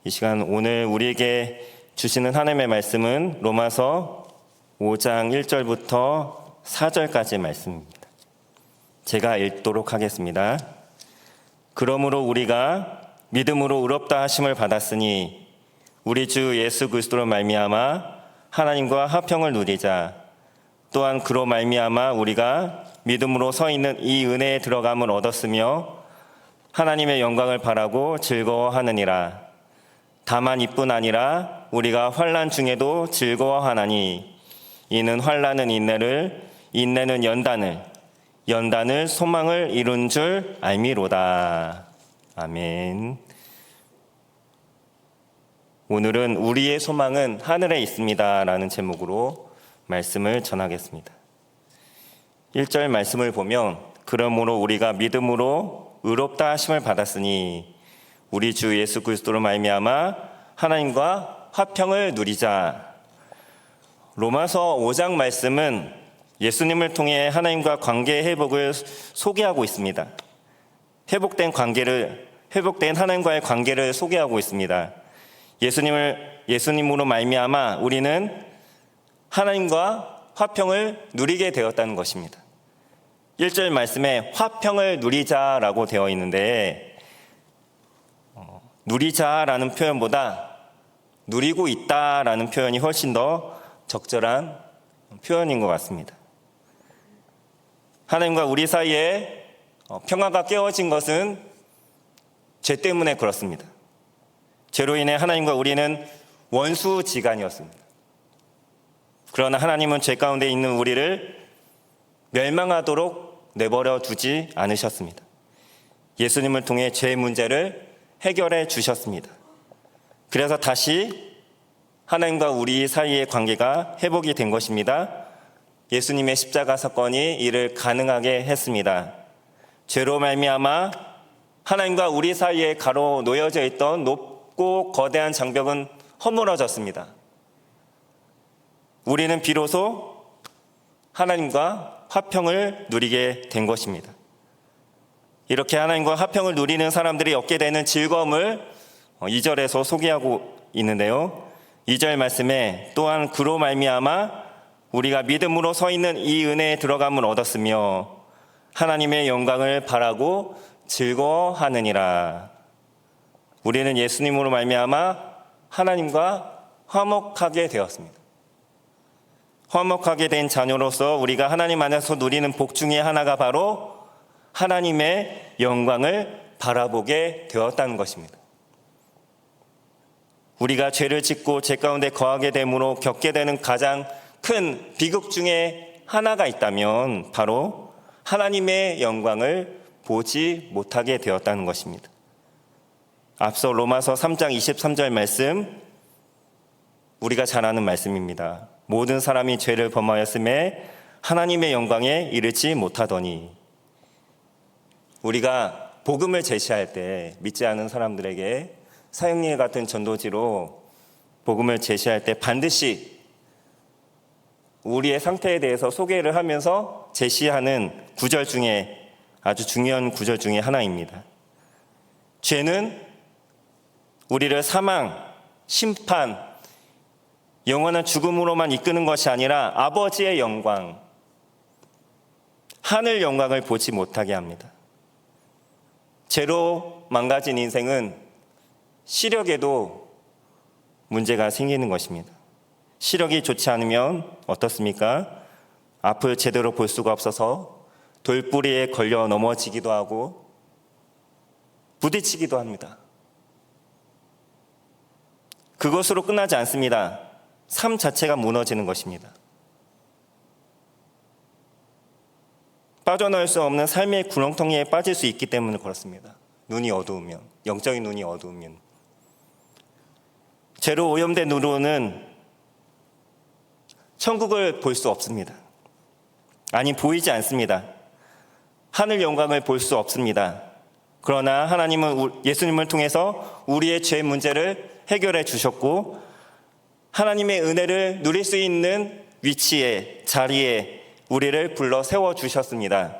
이 시간 오늘 우리에게 주시는 하나님의 말씀은 로마서 5장 1절부터 4절까지의 말씀입니다. 제가 읽도록 하겠습니다. 그러므로 우리가 믿음으로 의롭다 하심을 받았으니 우리 주 예수 그리스도로 말미암아 하나님과 화평을 누리자. 또한 그로 말미암아 우리가 믿음으로 서 있는 이 은혜에 들어감을 얻었으며 하나님의 영광을 바라고 즐거워하느니라. 다만 이뿐 아니라 우리가 환난 중에도 즐거워하나니 이는 환난은 인내를, 인내는 연단을, 연단을 소망을 이룬 줄 알미로다. 아멘. 오늘은 우리의 소망은 하늘에 있습니다 라는 제목으로 말씀을 전하겠습니다. 1절 말씀을 보면 그러므로 우리가 믿음으로 의롭다 하심을 받았으니 우리 주 예수 그리스도로 말미암아 하나님과 화평을 누리자. 로마서 5장 말씀은 예수님을 통해 하나님과 관계의 회복을 소개하고 있습니다. 회복된 하나님과의 관계를 소개하고 있습니다. 예수님으로 말미암아 우리는 하나님과 화평을 누리게 되었다는 것입니다. 1절 말씀에 화평을 누리자라고 되어 있는데 누리자라는 표현보다 누리고 있다라는 표현이 훨씬 더 적절한 표현인 것 같습니다. 하나님과 우리 사이에 평화가 깨어진 것은 죄 때문에 그렇습니다. 죄로 인해 하나님과 우리는 원수지간이었습니다. 그러나 하나님은 죄 가운데 있는 우리를 멸망하도록 내버려 두지 않으셨습니다. 예수님을 통해 죄의 문제를 해결해 주셨습니다. 그래서 다시 하나님과 우리 사이의 관계가 회복이 된 것입니다. 예수님의 십자가 사건이 이를 가능하게 했습니다. 죄로 말미암아 하나님과 우리 사이에 가로 놓여져 있던 높고 거대한 장벽은 허물어졌습니다. 우리는 비로소 하나님과 화평을 누리게 된 것입니다. 이렇게 하나님과 화평을 누리는 사람들이 얻게 되는 즐거움을 2절에서 소개하고 있는데요. 2절 말씀에 또한 그로 말미암아 우리가 믿음으로 서 있는 이 은혜에 들어감을 얻었으며 하나님의 영광을 바라고 즐거워하느니라. 우리는 예수님으로 말미암아 하나님과 화목하게 되었습니다. 화목하게 된 자녀로서 우리가 하나님 안에서 누리는 복 중에 하나가 바로 하나님의 영광을 바라보게 되었다는 것입니다. 우리가 죄를 짓고 죄 가운데 거하게 됨으로 겪게 되는 가장 큰 비극 중에 하나가 있다면 바로 하나님의 영광을 보지 못하게 되었다는 것입니다. 앞서 로마서 3장 23절 말씀, 우리가 잘 아는 말씀입니다. 모든 사람이 죄를 범하였음에 하나님의 영광에 이르지 못하더니. 우리가 복음을 제시할 때 믿지 않은 사람들에게 사형리 같은 전도지로 복음을 제시할 때 반드시 우리의 상태에 대해서 소개를 하면서 제시하는 구절 중에 아주 중요한 구절 중에 하나입니다. 죄는 우리를 사망, 심판, 영원한 죽음으로만 이끄는 것이 아니라 아버지의 영광, 하늘 영광을 보지 못하게 합니다. 죄로 망가진 인생은 시력에도 문제가 생기는 것입니다. 시력이 좋지 않으면 어떻습니까? 앞을 제대로 볼 수가 없어서 돌뿌리에 걸려 넘어지기도 하고 부딪히기도 합니다. 그것으로 끝나지 않습니다. 삶 자체가 무너지는 것입니다. 빠져나올 수 없는 삶의 구렁텅이에 빠질 수 있기 때문에 그렇습니다. 눈이 어두우면, 영적인 눈이 어두우면. 죄로 오염된 눈으로는 천국을 볼 수 없습니다. 아니, 보이지 않습니다. 하늘 영광을 볼 수 없습니다. 그러나 하나님은 예수님을 통해서 우리의 죄 문제를 해결해 주셨고 하나님의 은혜를 누릴 수 있는 위치에, 자리에 우리를 불러 세워주셨습니다.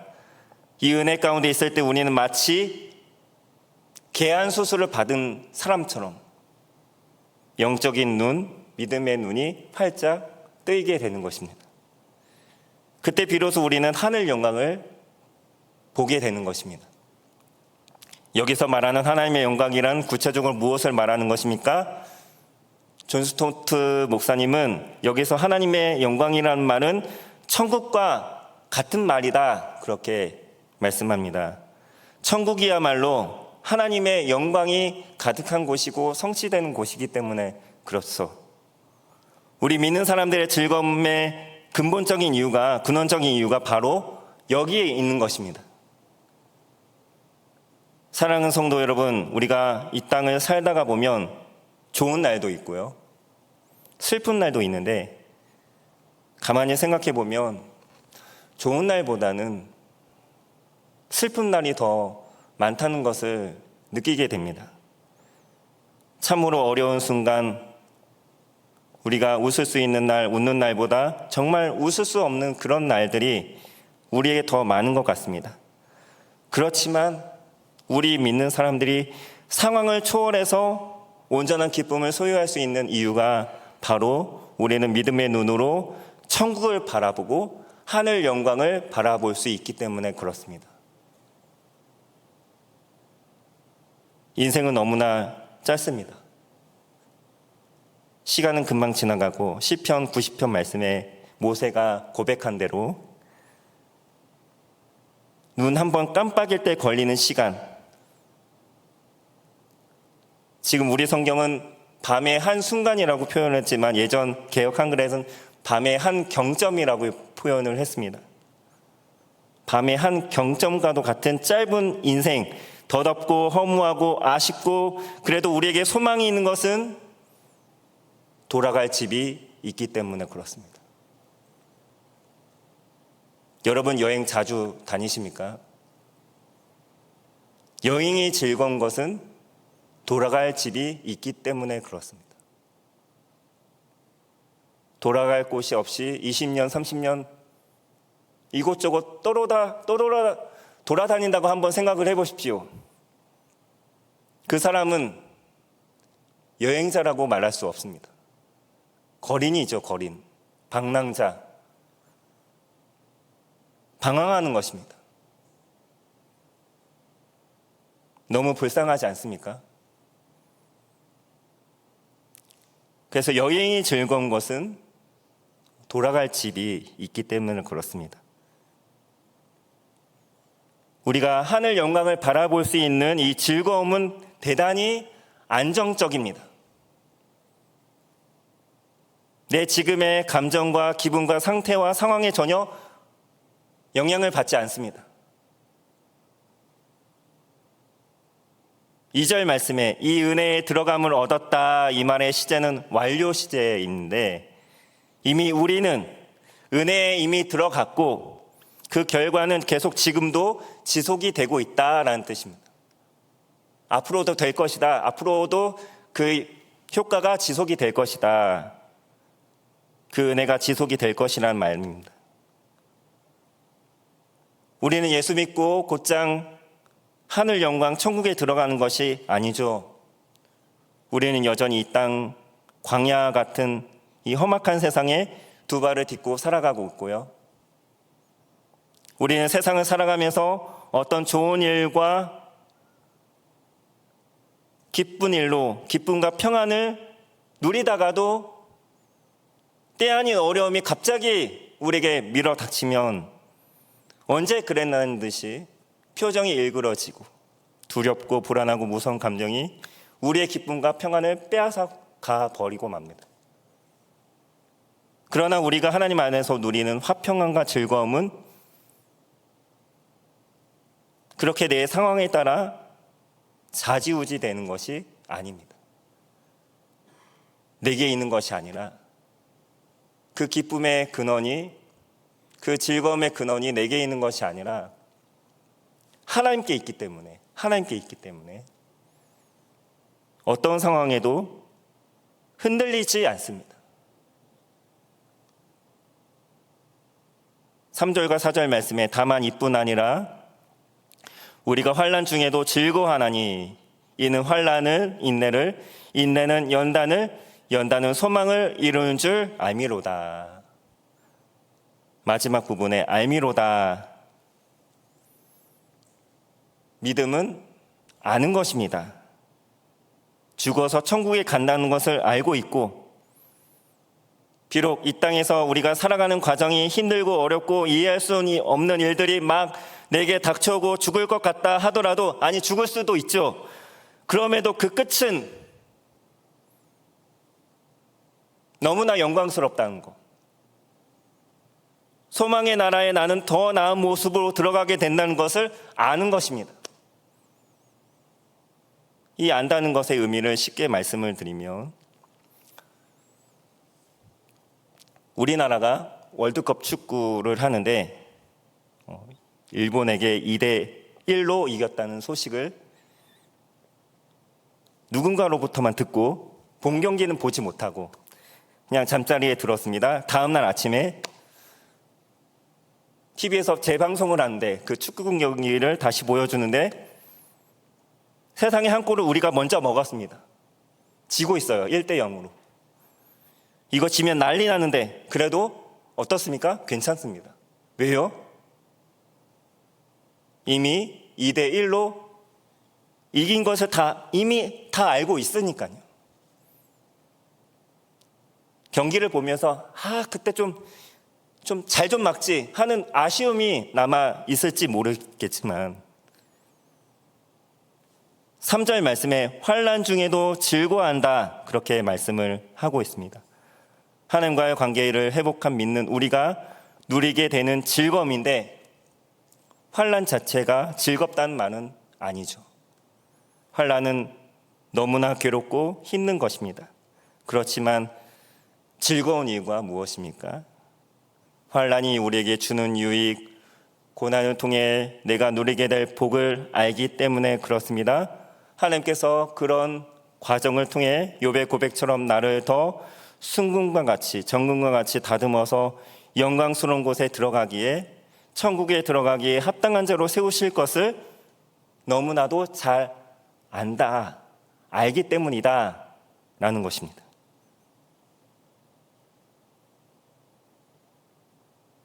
이 은혜 가운데 있을 때 우리는 마치 개안 수술을 받은 사람처럼 영적인 눈, 믿음의 눈이 활짝 뜨이게 되는 것입니다. 그때 비로소 우리는 하늘 영광을 보게 되는 것입니다. 여기서 말하는 하나님의 영광이란 구체적으로 무엇을 말하는 것입니까? 존 스토트 목사님은 여기서 하나님의 영광이라는 말은 천국과 같은 말이다, 그렇게 말씀합니다. 천국이야말로 하나님의 영광이 가득한 곳이고 성취되는 곳이기 때문에 그렇소. 우리 믿는 사람들의 즐거움의 근본적인 이유가, 근원적인 이유가 바로 여기에 있는 것입니다. 사랑하는 성도 여러분, 우리가 이 땅을 살다가 보면 좋은 날도 있고요, 슬픈 날도 있는데 가만히 생각해 보면 좋은 날보다는 슬픈 날이 더 많다는 것을 느끼게 됩니다. 참으로 어려운 순간 우리가 웃을 수 있는 날, 웃는 날보다 정말 웃을 수 없는 그런 날들이 우리에게 더 많은 것 같습니다. 그렇지만 우리 믿는 사람들이 상황을 초월해서 온전한 기쁨을 소유할 수 있는 이유가 바로 우리는 믿음의 눈으로 천국을 바라보고 하늘 영광을 바라볼 수 있기 때문에 그렇습니다. 인생은 너무나 짧습니다. 시간은 금방 지나가고 시편 90편 말씀에 모세가 고백한 대로 눈 한 번 깜빡일 때 걸리는 시간, 지금 우리 성경은 밤의 한 순간이라고 표현했지만 예전 개역 한글에서는 밤의 한 경점이라고 표현을 했습니다. 밤의 한 경점과도 같은 짧은 인생, 더덥고 허무하고 아쉽고 그래도 우리에게 소망이 있는 것은 돌아갈 집이 있기 때문에 그렇습니다. 여러분 여행 자주 다니십니까? 여행이 즐거운 것은 돌아갈 집이 있기 때문에 그렇습니다. 돌아갈 곳이 없이 20년, 30년 이곳저곳 돌아다닌다고 한번 생각을 해보십시오. 그 사람은 여행자라고 말할 수 없습니다. 거린이죠, 거린. 방랑자. 방황하는 것입니다. 너무 불쌍하지 않습니까? 그래서 여행이 즐거운 것은 돌아갈 집이 있기 때문에 그렇습니다. 우리가 하늘 영광을 바라볼 수 있는 이 즐거움은 대단히 안정적입니다. 내 지금의 감정과 기분과 상태와 상황에 전혀 영향을 받지 않습니다. 2절 말씀에 이 은혜에 들어감을 얻었다, 이 말의 시제는 완료 시제인데 이미 우리는 은혜에 이미 들어갔고 그 결과는 계속 지금도 지속이 되고 있다라는 뜻입니다. 앞으로도 될 것이다. 앞으로도 그 효과가 지속이 될 것이다. 그 은혜가 지속이 될 것이라는 말입니다. 우리는 예수 믿고 곧장 하늘 영광 천국에 들어가는 것이 아니죠. 우리는 여전히 이 땅 광야 같은 이 험악한 세상에 두 발을 딛고 살아가고 있고요. 우리는 세상을 살아가면서 어떤 좋은 일과 기쁜 일로 기쁨과 평안을 누리다가도 때 아닌 어려움이 갑자기 우리에게 밀어닥치면 언제 그랬나는 듯이 표정이 일그러지고 두렵고 불안하고 무서운 감정이 우리의 기쁨과 평안을 빼앗아가 버리고 맙니다. 그러나 우리가 하나님 안에서 누리는 화평함과 즐거움은 그렇게 내 상황에 따라 좌지우지 되는 것이 아닙니다. 내게 있는 것이 아니라 그 기쁨의 근원이, 그 즐거움의 근원이 내게 있는 것이 아니라 하나님께 있기 때문에 어떤 상황에도 흔들리지 않습니다. 3절과 4절 말씀에 다만 이뿐 아니라 우리가 환난 중에도 즐거워하나니 이는 환난을 인내를, 인내는 연단을, 연단은 소망을 이루는 줄 알미로다. 마지막 부분에 알미로다. 믿음은 아는 것입니다. 죽어서 천국에 간다는 것을 알고 있고, 비록 이 땅에서 우리가 살아가는 과정이 힘들고 어렵고 이해할 수 없는 일들이 막 내게 닥쳐오고 죽을 것 같다 하더라도, 아니 죽을 수도 있죠. 그럼에도 그 끝은 너무나 영광스럽다는 것. 소망의 나라에 나는 더 나은 모습으로 들어가게 된다는 것을 아는 것입니다. 이 안다는 것의 의미를 쉽게 말씀을 드리면, 우리나라가 월드컵 축구를 하는데 일본에게 2대1로 이겼다는 소식을 누군가로부터만 듣고 본 경기는 보지 못하고 그냥 잠자리에 들었습니다. 다음 날 아침에 TV에서 재방송을 하는데 그 축구 경기를 다시 보여주는데 세상에 한 골을 우리가 먼저 먹었습니다. 지고 있어요. 1대0으로. 이거 지면 난리 나는데 그래도 어떻습니까? 괜찮습니다. 왜요? 이미 2대1로 이긴 것을 이미 다 알고 있으니까요. 경기를 보면서 그때 좀 잘 좀 막지 하는 아쉬움이 남아 있을지 모르겠지만, 3절 말씀에 환난 중에도 즐거워한다, 그렇게 말씀을 하고 있습니다. 하나님과의 관계를 회복한 믿는 우리가 누리게 되는 즐거움인데, 환난 자체가 즐겁다는 말은 아니죠. 환난은 너무나 괴롭고 힘든 것입니다. 그렇지만 즐거운 이유가 무엇입니까? 환난이 우리에게 주는 유익, 고난을 통해 내가 누리게 될 복을 알기 때문에 그렇습니다. 하나님께서 그런 과정을 통해 욥의 고백처럼 나를 더 순금과 같이, 정금과 같이 다듬어서 영광스러운 곳에 들어가기에, 천국에 들어가기에 합당한 자로 세우실 것을 너무나도 잘 안다, 알기 때문이다 라는 것입니다.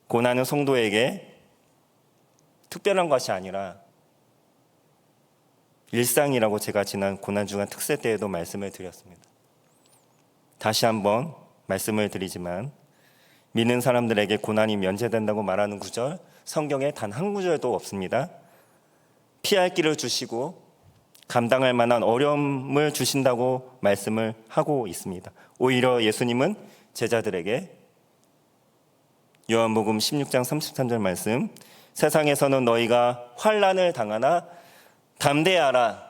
고난은 성도에게 특별한 것이 아니라 일상이라고 제가 지난 고난주간 특세 때에도 말씀을 드렸습니다. 다시 한번 말씀을 드리지만, 믿는 사람들에게 고난이 면제된다고 말하는 구절, 성경에 단 한 구절도 없습니다. 피할 길을 주시고 감당할 만한 어려움을 주신다고 말씀을 하고 있습니다. 오히려 예수님은 제자들에게 요한복음 16장 33절 말씀, 세상에서는 너희가 환난을 당하나 담대하라,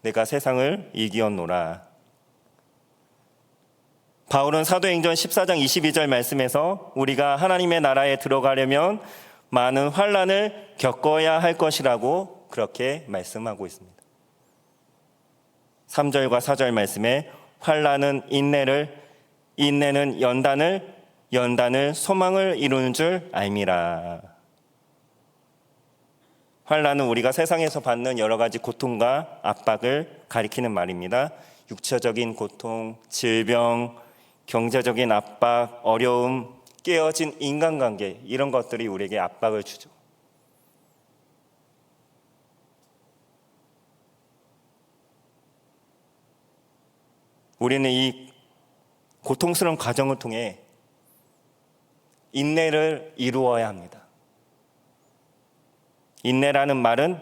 내가 세상을 이기었노라. 바울은 사도행전 14장 22절 말씀에서 우리가 하나님의 나라에 들어가려면 많은 환난을 겪어야 할 것이라고 그렇게 말씀하고 있습니다. 3절과 4절 말씀에 환난은 인내를, 인내는 연단을 소망을 이루는 줄 알미라. 환난은 우리가 세상에서 받는 여러 가지 고통과 압박을 가리키는 말입니다. 육체적인 고통, 질병, 경제적인 압박, 어려움, 깨어진 인간관계, 이런 것들이 우리에게 압박을 주죠. 우리는 이 고통스러운 과정을 통해 인내를 이루어야 합니다. 인내라는 말은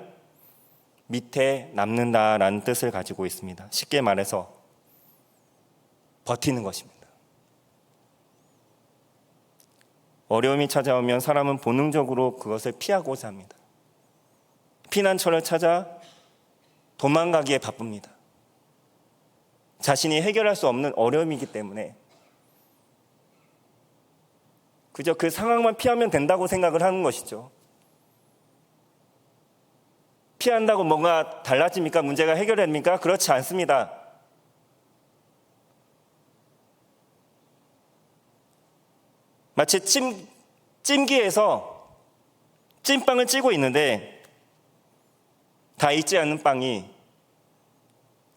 밑에 남는다라는 뜻을 가지고 있습니다. 쉽게 말해서 버티는 것입니다. 어려움이 찾아오면 사람은 본능적으로 그것을 피하고자 합니다. 피난처를 찾아 도망가기에 바쁩니다. 자신이 해결할 수 없는 어려움이기 때문에 그저 그 상황만 피하면 된다고 생각을 하는 것이죠. 피한다고 뭔가 달라집니까? 문제가 해결됩니까? 그렇지 않습니다. 마치 찜기에서 찐빵을 찌고 있는데 다 익지 않는 빵이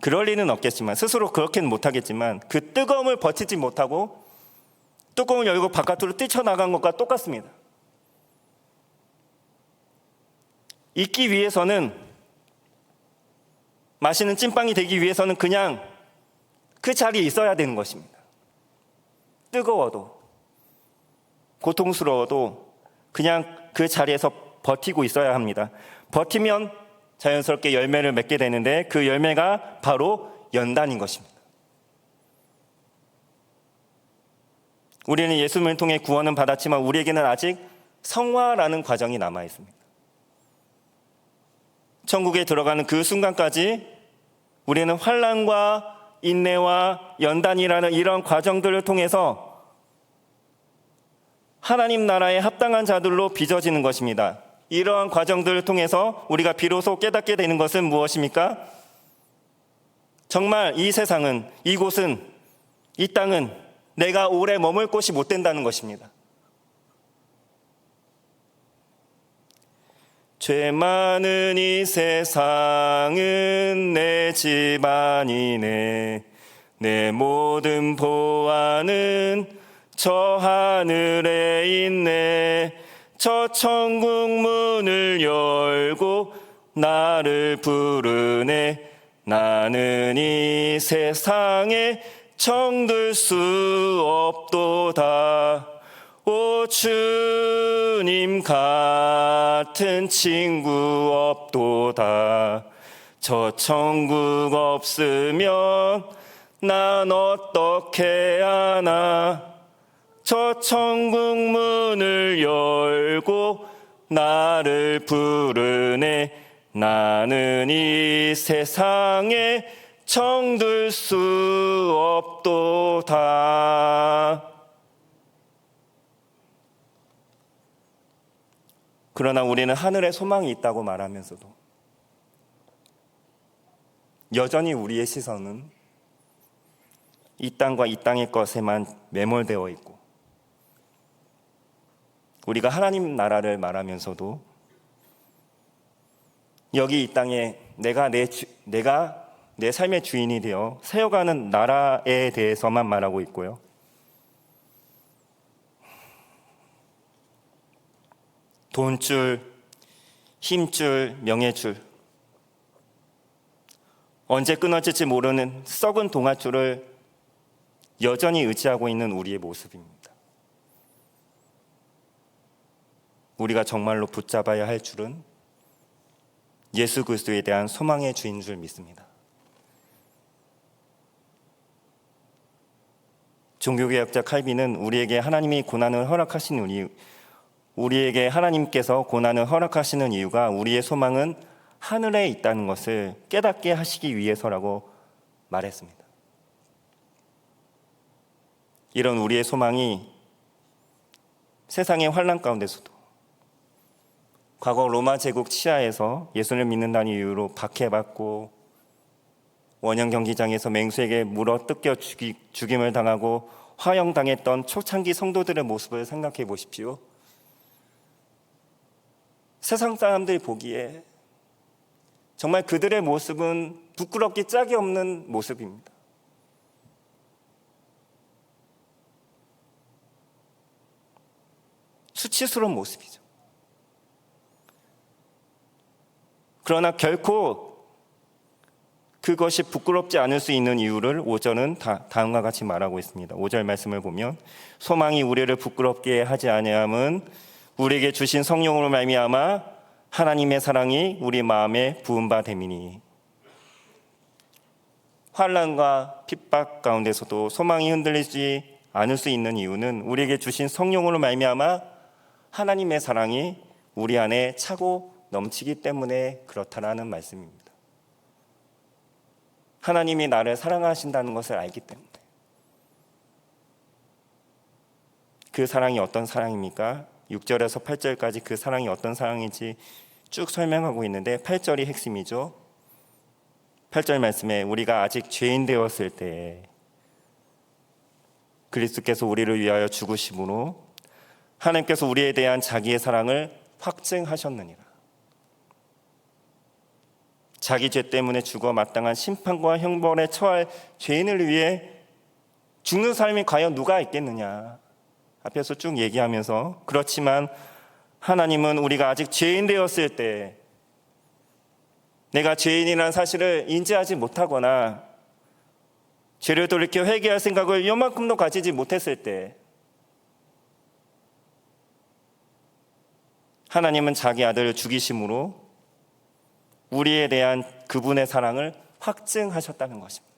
그럴 리는 없겠지만, 스스로 그렇게는 못하겠지만 그 뜨거움을 버티지 못하고 뚜껑을 열고 바깥으로 뛰쳐나간 것과 똑같습니다. 있기 위해서는, 맛있는 찐빵이 되기 위해서는 그냥 그 자리에 있어야 되는 것입니다. 뜨거워도 고통스러워도 그냥 그 자리에서 버티고 있어야 합니다. 버티면 자연스럽게 열매를 맺게 되는데, 그 열매가 바로 연단인 것입니다. 우리는 예수님을 통해 구원은 받았지만 우리에게는 아직 성화라는 과정이 남아 있습니다. 천국에 들어가는 그 순간까지 우리는 환난과 인내와 연단이라는 이런 과정들을 통해서 하나님 나라에 합당한 자들로 빚어지는 것입니다. 이러한 과정들을 통해서 우리가 비로소 깨닫게 되는 것은 무엇입니까? 정말 이 세상은, 이곳은, 이 땅은 내가 오래 머물 곳이 못 된다는 것입니다. 죄 많은 이 세상은 내 집 아니네. 내 모든 보안은 저 하늘에 있네. 저 천국 문을 열고 나를 부르네. 나는 이 세상에 정들 수 없도다. 오 주님 같은 친구 없도다. 저 천국 없으면 난 어떻게 하나. 저 천국 문을 열고 나를 부르네. 나는 이 세상에 정들 수 없도다. 그러나 우리는 하늘에 소망이 있다고 말하면서도 여전히 우리의 시선은 이 땅과 이 땅의 것에만 매몰되어 있고, 우리가 하나님 나라를 말하면서도 여기 이 땅에 내가 내 삶의 주인이 되어 세워가는 나라에 대해서만 말하고 있고요. 돈줄, 힘줄, 명예줄, 언제 끊어질지 모르는 썩은 동아줄을 여전히 의지하고 있는 우리의 모습입니다. 우리가 정말로 붙잡아야 할 줄은 예수 그리스도에 대한 소망의 주인 줄 믿습니다. 종교개혁자 칼빈은 우리에게 하나님이 고난을 허락하시는 이유, 우리에게 하나님께서 고난을 허락하시는 이유가 우리의 소망은 하늘에 있다는 것을 깨닫게 하시기 위해서라고 말했습니다. 이런 우리의 소망이 세상의 환난 가운데서도, 과거 로마 제국 치하에서 예수를 믿는다는 이유로 박해받고 원형 경기장에서 맹수에게 물어 뜯겨 죽임을 당하고 화형당했던 초창기 성도들의 모습을 생각해 보십시오. 세상 사람들이 보기에 정말 그들의 모습은 부끄럽기 짝이 없는 모습입니다. 수치스러운 모습이죠. 그러나 결코 그것이 부끄럽지 않을 수 있는 이유를 5절은 다음과 같이 말하고 있습니다. 5절 말씀을 보면, 소망이 우리를 부끄럽게 하지 아니함은 우리에게 주신 성령으로 말미암아 하나님의 사랑이 우리 마음에 부은 바 됨이니. 환난과 핍박 가운데서도 소망이 흔들리지 않을 수 있는 이유는 우리에게 주신 성령으로 말미암아 하나님의 사랑이 우리 안에 차고 넘치기 때문에 그렇다라는 말씀입니다. 하나님이 나를 사랑하신다는 것을 알기 때문에. 그 사랑이 어떤 사랑입니까? 6절에서 8절까지 그 사랑이 어떤 사랑인지 쭉 설명하고 있는데 8절이 핵심이죠. 8절 말씀에 우리가 아직 죄인 되었을 때 그리스도께서 우리를 위하여 죽으심으로 하나님께서 우리에 대한 자기의 사랑을 확증하셨느니라. 자기 죄 때문에 죽어 마땅한 심판과 형벌에 처할 죄인을 위해 죽는 사람이 과연 누가 있겠느냐. 앞에서 쭉 얘기하면서, 그렇지만 하나님은 우리가 아직 죄인 되었을 때, 내가 죄인이라는 사실을 인지하지 못하거나 죄를 돌이켜 회개할 생각을 요만큼도 가지지 못했을 때, 하나님은 자기 아들을 죽이심으로 우리에 대한 그분의 사랑을 확증하셨다는 것입니다.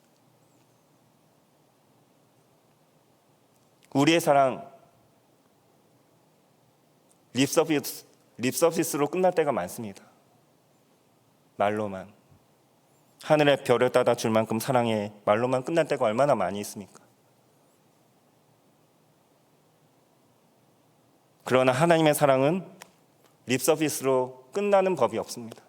우리의 사랑, 립서비스로 끝날 때가 많습니다. 말로만. 하늘의 별을 따다 줄 만큼 사랑해, 말로만 끝날 때가 얼마나 많이 있습니까? 그러나 하나님의 사랑은 립서비스로 끝나는 법이 없습니다.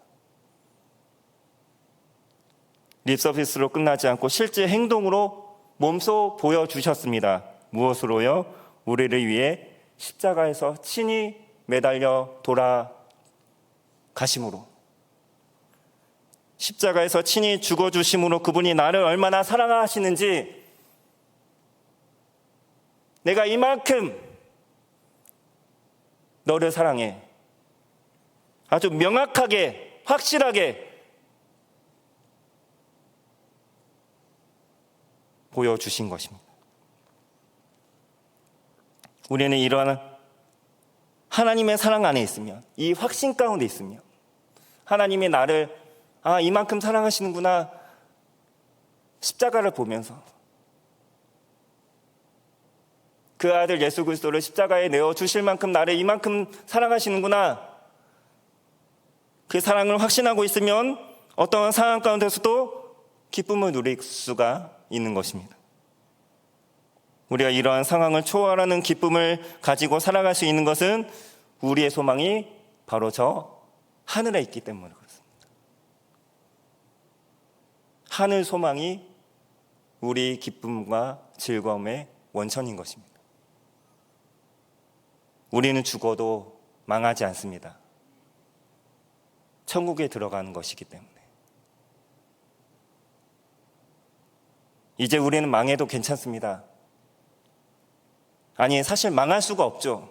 립서비스로 끝나지 않고 실제 행동으로 몸소 보여주셨습니다. 무엇으로요? 우리를 위해 십자가에서 친히 매달려 돌아가심으로, 십자가에서 친히 죽어주심으로 그분이 나를 얼마나 사랑하시는지, 내가 이만큼 너를 사랑해, 아주 명확하게 확실하게 보여주신 것입니다. 우리는 이러한 하나님의 사랑 안에 있으면, 이 확신 가운데 있으면, 하나님이 나를 이만큼 사랑하시는구나, 십자가를 보면서 그 아들 예수 그리스도를 십자가에 내어주실 만큼 나를 이만큼 사랑하시는구나, 그 사랑을 확신하고 있으면 어떠한 상황 가운데서도 기쁨을 누릴 수가 있는 것입니다. 우리가 이러한 상황을 초월하는 기쁨을 가지고 살아갈 수 있는 것은 우리의 소망이 바로 저 하늘에 있기 때문에 그렇습니다. 하늘 소망이 우리 기쁨과 즐거움의 원천인 것입니다. 우리는 죽어도 망하지 않습니다. 천국에 들어가는 것이기 때문에. 이제 우리는 망해도 괜찮습니다. 아니, 사실 망할 수가 없죠.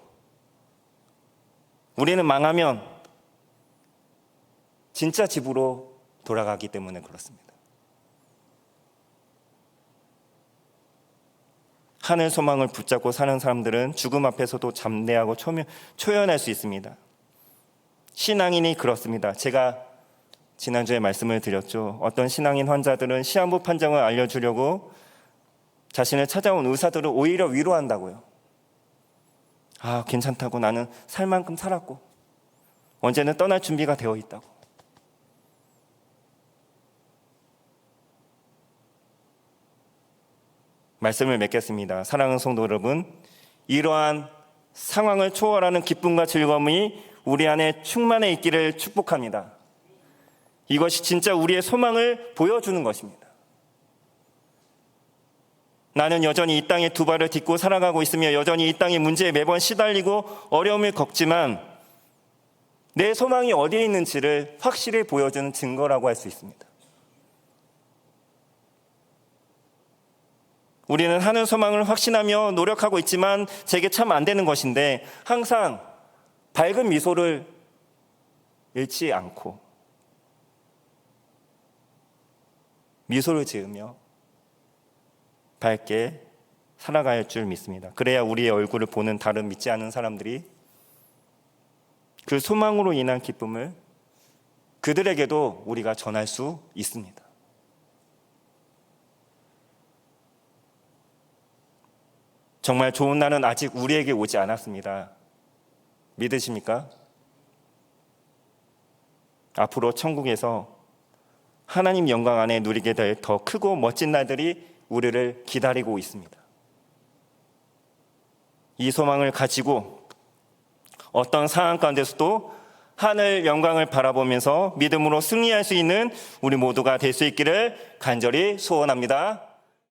우리는 망하면 진짜 집으로 돌아가기 때문에 그렇습니다. 하늘 소망을 붙잡고 사는 사람들은 죽음 앞에서도 잠대하고 초연할 수 있습니다. 신앙인이 그렇습니다. 제가 지난주에 말씀을 드렸죠. 어떤 신앙인 환자들은 시한부 판정을 알려주려고 자신을 찾아온 의사들을 오히려 위로한다고요. 괜찮다고, 나는 살 만큼 살았고 언제는 떠날 준비가 되어 있다고. 말씀을 맺겠습니다. 사랑하는 성도 여러분, 이러한 상황을 초월하는 기쁨과 즐거움이 우리 안에 충만해 있기를 축복합니다. 이것이 진짜 우리의 소망을 보여주는 것입니다. 나는 여전히 이 땅에 두 발을 딛고 살아가고 있으며 여전히 이 땅의 문제에 매번 시달리고 어려움을 겪지만 내 소망이 어디에 있는지를 확실히 보여주는 증거라고 할 수 있습니다. 우리는 하늘 소망을 확신하며 노력하고 있지만 제게 참 안 되는 것인데, 항상 밝은 미소를 잃지 않고 미소를 지으며 밝게 살아갈 줄 믿습니다. 그래야 우리의 얼굴을 보는 다른 믿지 않은 사람들이 그 소망으로 인한 기쁨을 그들에게도 우리가 전할 수 있습니다. 정말 좋은 날은 아직 우리에게 오지 않았습니다. 믿으십니까? 앞으로 천국에서 하나님 영광 안에 누리게 될 더 크고 멋진 날들이 우리를 기다리고 있습니다. 이 소망을 가지고 어떤 상황 가운데서도 하늘 영광을 바라보면서 믿음으로 승리할 수 있는 우리 모두가 될 수 있기를 간절히 소원합니다.